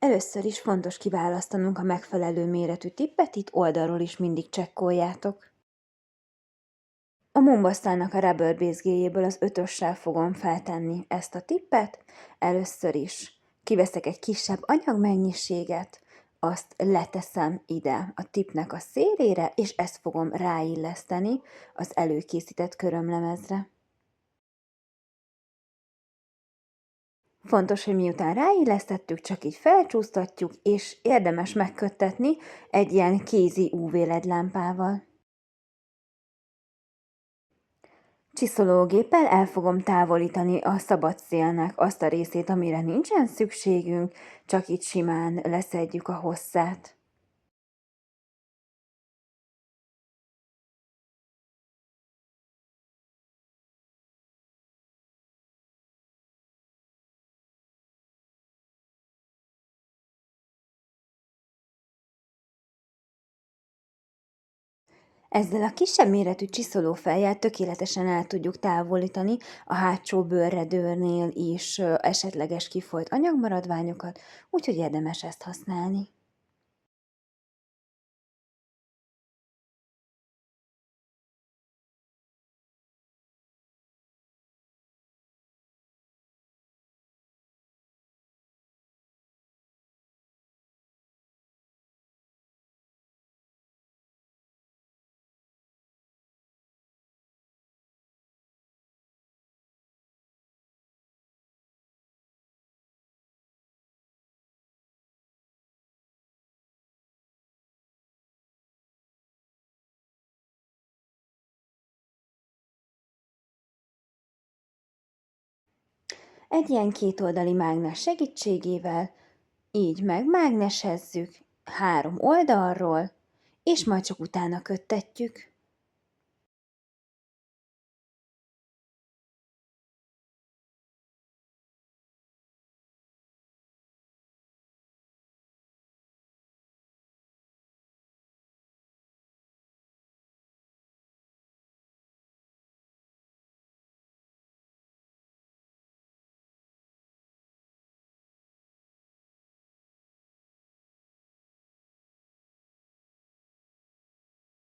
Először is fontos kiválasztanunk a megfelelő méretű tippet, itt oldalról is mindig csekkoljátok. A mombasztának a rubber bézgéjéből az 5-össel fogom feltenni ezt a tippet. Először is kiveszek egy kisebb anyagmennyiséget, azt leteszem ide a tippnek a szélére, és ezt fogom ráilleszteni az előkészített körömlemezre. Fontos, hogy miután ráillesztettük, csak így felcsúsztatjuk, és érdemes megköttetni egy ilyen kézi UV-LED lámpával. Csiszológéppel el fogom távolítani a szabad szélnek azt a részét, amire nincsen szükségünk, csak itt simán leszedjük a hosszát. Ezzel a kisebb méretű csiszolófellyel tökéletesen el tudjuk távolítani a hátsó bőrredőrnél is esetleges kifolyt anyagmaradványokat, úgyhogy érdemes ezt használni. Egy ilyen kétoldali mágnes segítségével így megmágnesezzük 3 oldalról, és majd csak utána köttetjük.